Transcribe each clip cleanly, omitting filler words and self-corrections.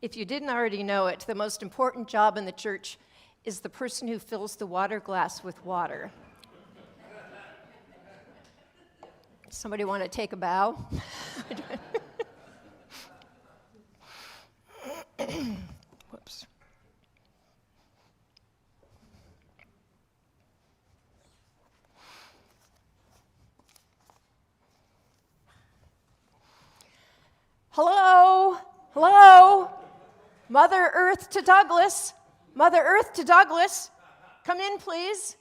If you didn't already know it, the most important job in the church is the person who fills the water glass with water. Somebody want to take a bow? Whoops. Hello? Hello? Mother Earth to Douglas. Mother Earth to Douglas. Come in, please.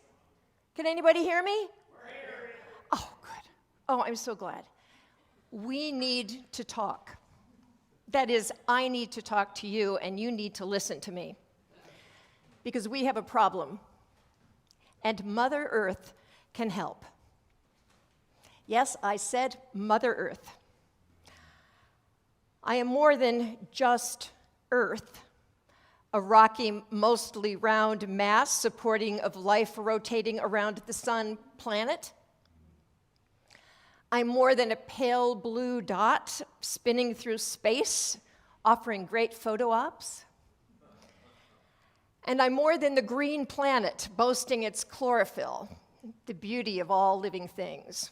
Can anybody hear me? Oh, good. Oh, I'm so glad. We need to talk. That is, I need to talk to you, and you need to listen to me. Because we have a problem. And Mother Earth can help. Yes, I said Mother Earth. I am more than just Earth, a rocky, mostly round mass supporting of life rotating around the sun planet. I'm more than a pale blue dot spinning through space, offering great photo ops. And I'm more than the green planet boasting its chlorophyll, the beauty of all living things.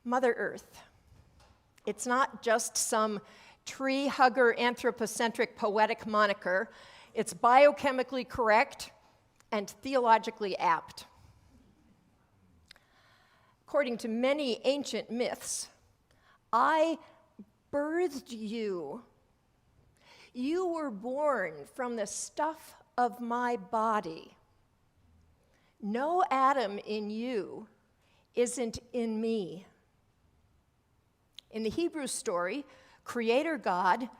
Mother Earth. It's not just some tree hugger anthropocentric poetic moniker. It's biochemically correct and theologically apt. According to many ancient myths, I birthed you. You were born from the stuff of my body. No atom in you isn't in me. In the Hebrew story, Creator God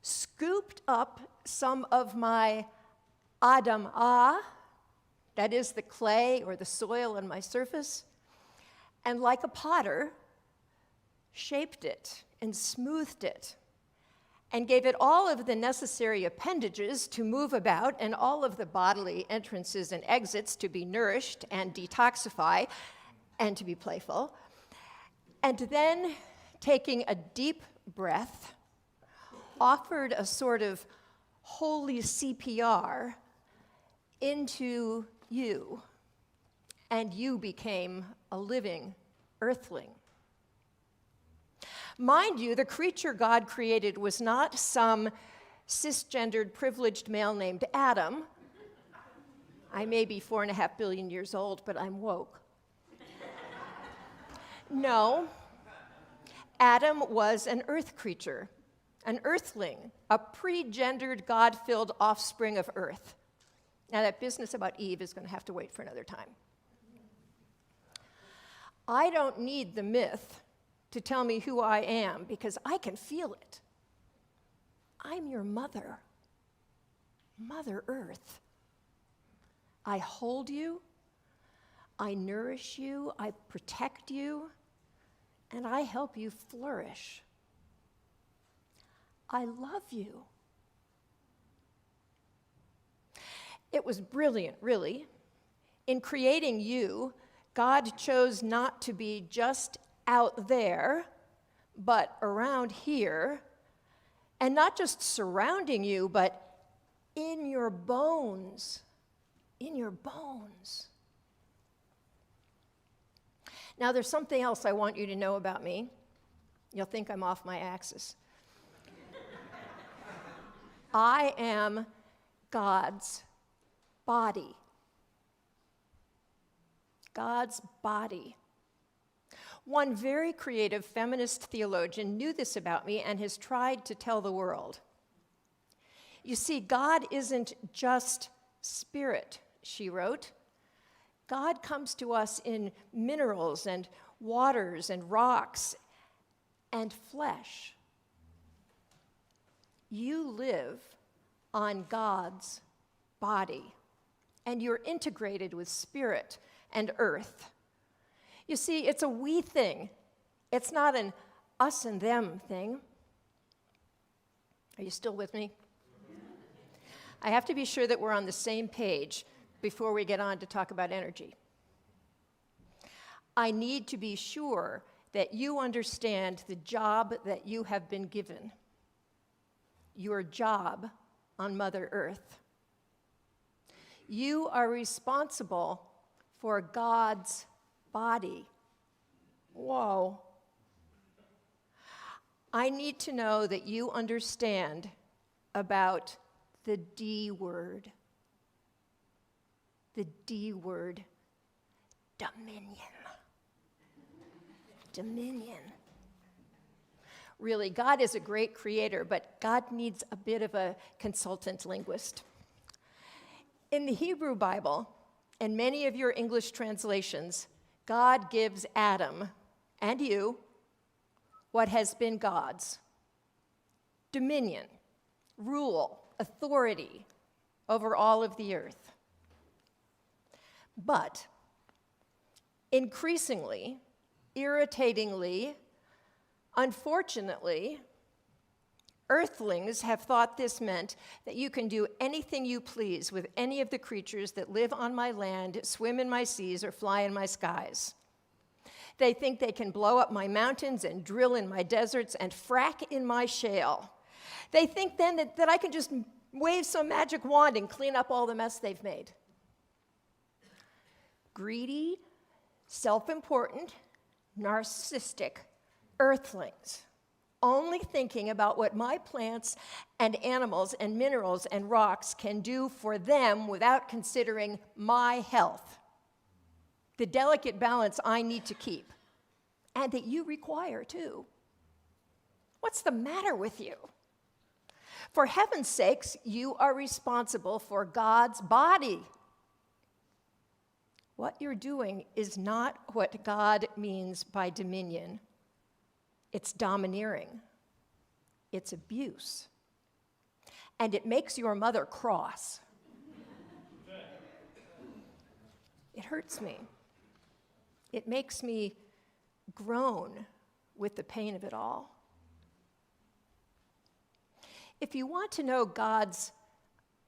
scooped up some of my Adamah, that is the clay or the soil on my surface, and like a potter, shaped it and smoothed it, and gave it all of the necessary appendages to move about and all of the bodily entrances and exits to be nourished and detoxify and to be playful, and then taking a deep breath, offered a sort of holy CPR into you, and you became a living earthling. Mind you, the creature God created was not some cisgendered, privileged male named Adam. I may be 4.5 billion years old, but I'm woke. No. Adam was an earth creature, an earthling, a pre-gendered, God-filled offspring of earth. Now, that business about Eve is going to have to wait for another time. I don't need the myth to tell me who I am because I can feel it. I'm your mother, Mother Earth. I hold you, I nourish you, I protect you, and I help you flourish. I love you. It was brilliant, really. In creating you, God chose not to be just out there, but around here, and not just surrounding you, but in your bones. In your bones. Now, there's something else I want you to know about me. You'll think I'm off my axis. I am God's body. God's body. One very creative feminist theologian knew this about me and has tried to tell the world. You see, God isn't just spirit, she wrote. God comes to us in minerals and waters and rocks and flesh. You live on God's body, and you're integrated with spirit and earth. You see, it's a we thing. It's not an us and them thing. Are you still with me? I have to be sure that we're on the same page before we get on to talk about energy. I need to be sure that you understand the job that you have been given. your job on Mother Earth. You are responsible for God's body. Whoa. I need to know that you understand about the D word. The D word, dominion. Dominion. Really, God is a great creator, but God needs a bit of a consultant linguist. In the Hebrew Bible, and many of your English translations, God gives Adam and you what has been God's: dominion, rule, authority over all of the earth. But increasingly, irritatingly, unfortunately, earthlings have thought this meant that you can do anything you please with any of the creatures that live on my land, swim in my seas, or fly in my skies. They think they can blow up my mountains and drill in my deserts and frack in my shale. They think then that I can just wave some magic wand and clean up all the mess they've made. Greedy, self-important, narcissistic earthlings, only thinking about what my plants and animals and minerals and rocks can do for them without considering my health, the delicate balance I need to keep, and that you require too. What's the matter with you? For heaven's sakes, you are responsible for God's body. What you're doing is not what God means by dominion. It's domineering. It's abuse. And it makes your mother cross. It hurts me. It makes me groan with the pain of it all. If you want to know God's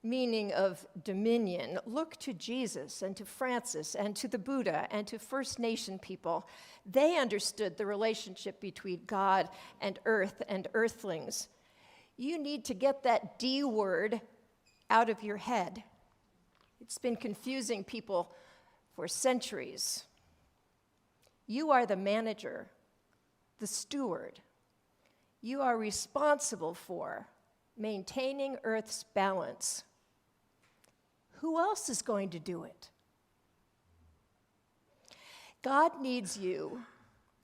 meaning of dominion, look to Jesus and to Francis and to the Buddha and to First Nation people. They understood the relationship between God and earth and earthlings. You need to get that D word out of your head. It's been confusing people for centuries. You are the manager, the steward. You are responsible for maintaining Earth's balance. Who else is going to do it? God needs you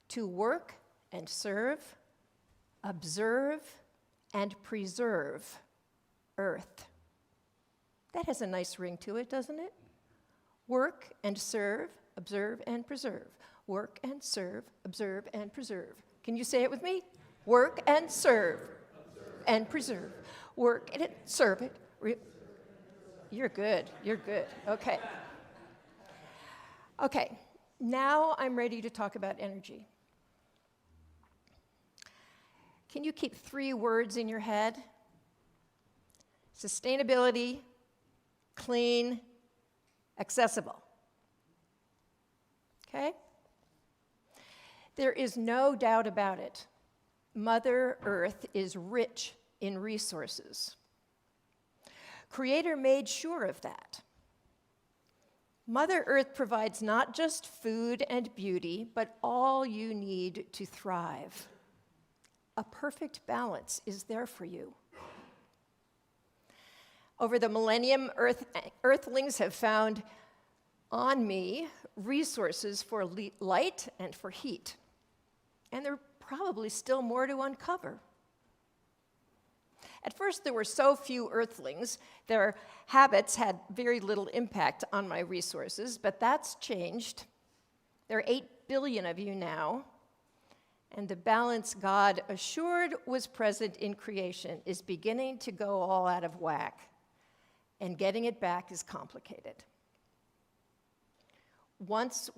to work and serve, observe, and preserve Earth. That has a nice ring to it, doesn't it? Work and serve, observe, and preserve. Work and serve, observe, and preserve. Can you say it with me? Work and serve and preserve. Work and serve it. You're good. You're good. Okay. Okay. Now I'm ready to talk about energy. Can you keep 3 words in your head? Sustainability, clean, accessible. Okay? There is no doubt about it. Mother Earth is rich in resources. Creator made sure of that. Mother Earth provides not just food and beauty, but all you need to thrive. A perfect balance is there for you. Over the millennium, earthlings have found on me resources for light and for heat. And there are probably still more to uncover. At first, there were so few earthlings, their habits had very little impact on my resources, but that's changed. There are 8 billion of you now, and the balance God assured was present in creation is beginning to go all out of whack, and getting it back is complicated. Once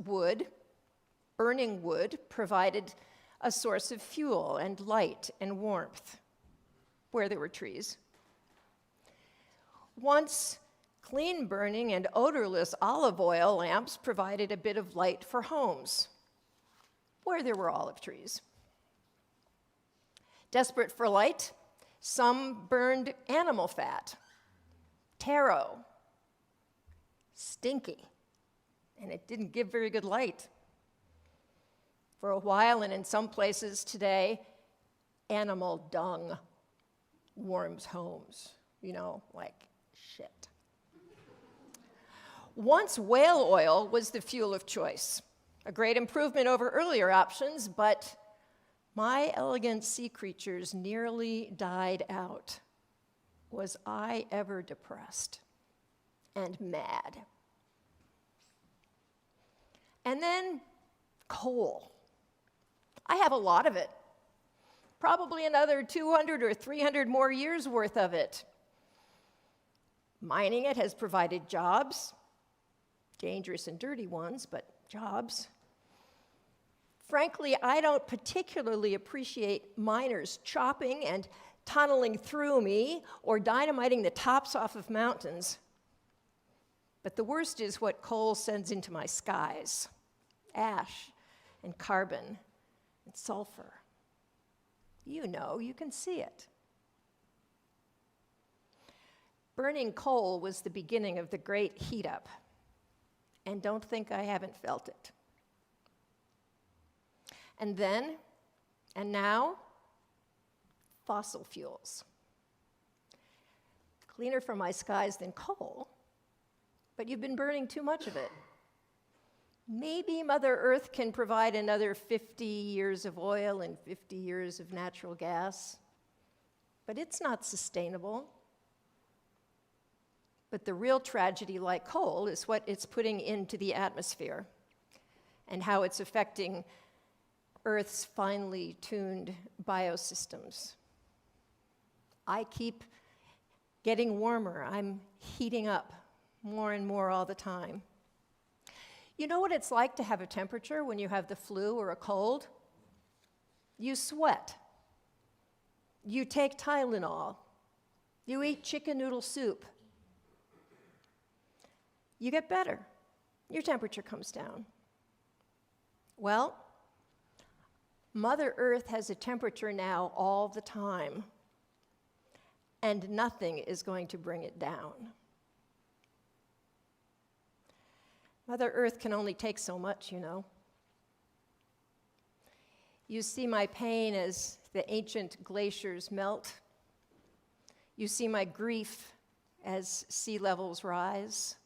burning wood provided a source of fuel and light and warmth where there were trees. Once clean burning and odorless olive oil lamps provided a bit of light for homes where there were olive trees. Desperate for light, Some burned animal fat, taro, stinky, and it didn't give very good light. For a while, and in some places today, animal dung warms homes, like shit. Once whale oil was the fuel of choice, a great improvement over earlier options, but my elegant sea creatures nearly died out. Was I ever depressed and mad? And then coal. I have a lot of it. Probably another 200 or 300 more years worth of it. Mining it has provided jobs, dangerous and dirty ones, but jobs. Frankly, I don't particularly appreciate miners chopping and tunneling through me or dynamiting the tops off of mountains. But the worst is what coal sends into my skies: ash and carbon and sulfur. You can see it. Burning coal was the beginning of the great heat up, and don't think I haven't felt it. And then, and now, fossil fuels. Cleaner for my skies than coal, but you've been burning too much of it. Maybe Mother Earth can provide another 50 years of oil and 50 years of natural gas, but it's not sustainable. But the real tragedy, like coal, is what it's putting into the atmosphere and how it's affecting Earth's finely tuned biosystems. I keep getting warmer. I'm heating up more and more all the time. You know what it's like to have a temperature when you have the flu or a cold? You sweat. You take Tylenol. You eat chicken noodle soup. You get better. Your temperature comes down. Well, Mother Earth has a temperature now all the time, and nothing is going to bring it down. Mother Earth can only take so much, You see my pain as the ancient glaciers melt. You see my grief as sea levels rise.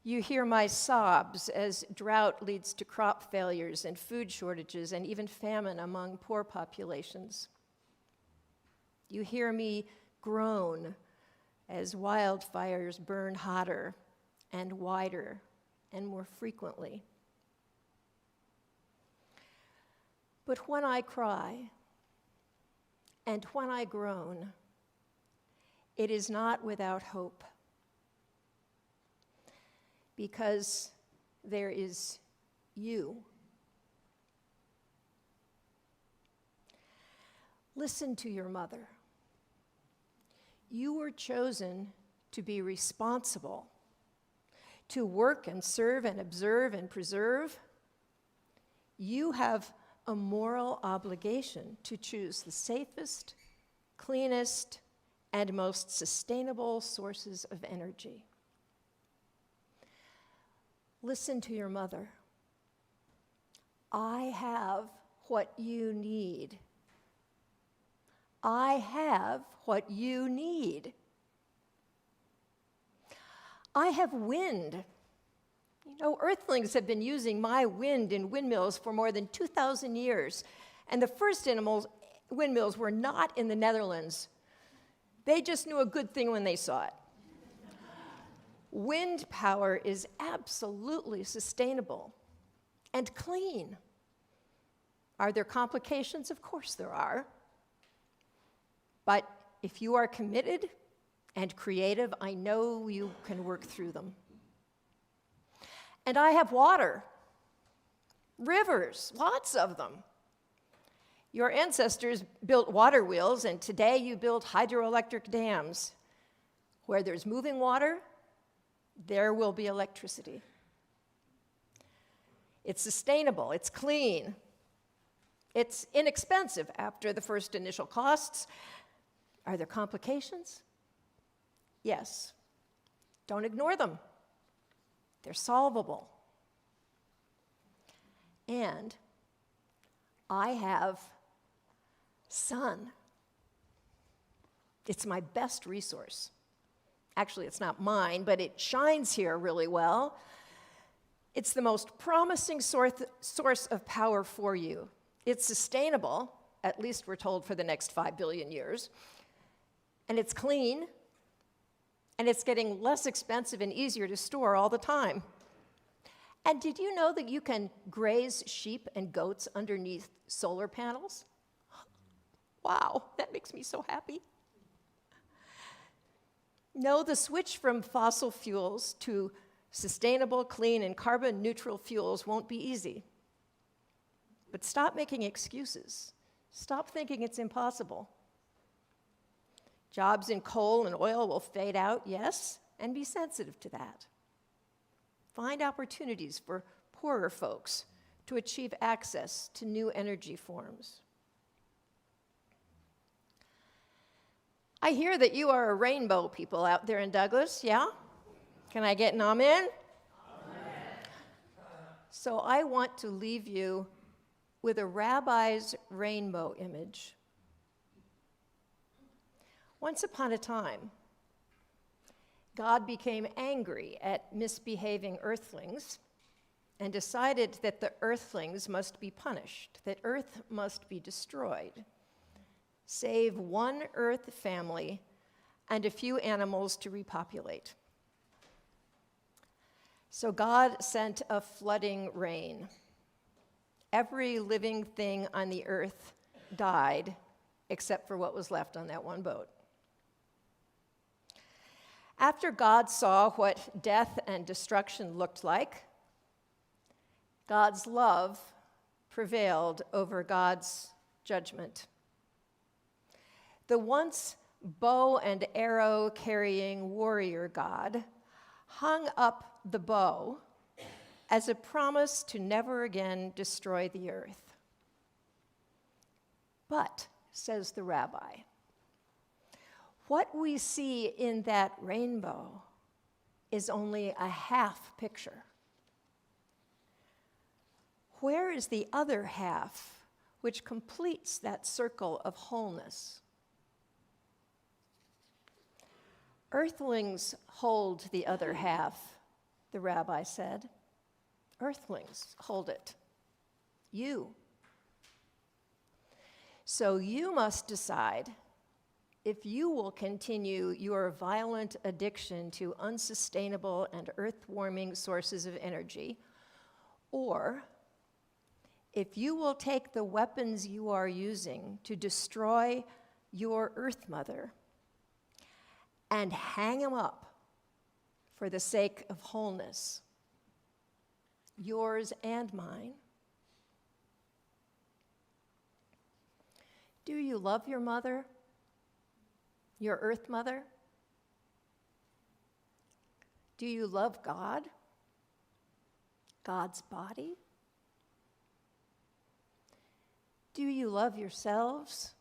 You hear my sobs as drought leads to crop failures and food shortages and even famine among poor populations. You hear me groan as wildfires burn hotter and wider and more frequently. But when I cry and when I groan, it is not without hope, because there is you. Listen to your mother. You were chosen to be responsible, to work and serve and observe and preserve. You have a moral obligation to choose the safest, cleanest, and most sustainable sources of energy. Listen to your mother. I have what you need. I have what you need. I have wind. Earthlings have been using my wind in windmills for more than 2,000 years. And the first windmills were not in the Netherlands. They just knew a good thing when they saw it. Wind power is absolutely sustainable and clean. Are there complications? Of course there are. But if you are committed and creative, I know you can work through them. And I have water, rivers, lots of them. Your ancestors built water wheels, and today you build hydroelectric dams. Where there's moving water, there will be electricity. It's sustainable, it's clean, It's inexpensive after the first initial costs. Are there complications? Yes. Don't ignore them. They're solvable. And I have sun. It's my best resource. Actually, it's not mine, but it shines here really well. It's the most promising source of power for you. It's sustainable, at least we're told for the next 5 billion years. And it's clean, and it's getting less expensive and easier to store all the time. And did you know that you can graze sheep and goats underneath solar panels? Wow, that makes me so happy. No, the switch from fossil fuels to sustainable, clean, and carbon-neutral fuels won't be easy. But stop making excuses. Stop thinking it's impossible. Jobs in coal and oil will fade out, yes, and be sensitive to that. Find opportunities for poorer folks to achieve access to new energy forms. I hear that you are a rainbow people out there in Douglas, yeah? Can I get an amen? Amen. So I want to leave you with a rabbi's rainbow image. Once upon a time, God became angry at misbehaving earthlings and decided that the earthlings must be punished, that earth must be destroyed. Save one earth family and a few animals to repopulate. So God sent a flooding rain. Every living thing on the earth died except for what was left on that one boat. After God saw what death and destruction looked like, God's love prevailed over God's judgment. The once bow and arrow carrying warrior God hung up the bow as a promise to never again destroy the earth. But, says the rabbi, what we see in that rainbow is only a half picture. Where is the other half which completes that circle of wholeness? Earthlings hold the other half, the rabbi said. Earthlings hold it. You. So you must decide if you will continue your violent addiction to unsustainable and earth-warming sources of energy, or if you will take the weapons you are using to destroy your Earth Mother and hang them up for the sake of wholeness, yours and mine. Do you love your mother? Your Earth Mother? Do you love God? God's body? Do you love yourselves,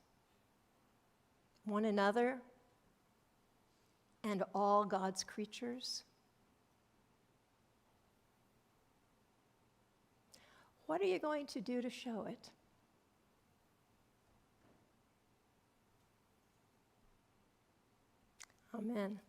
one another, and all God's creatures? What are you going to do to show it? Amen.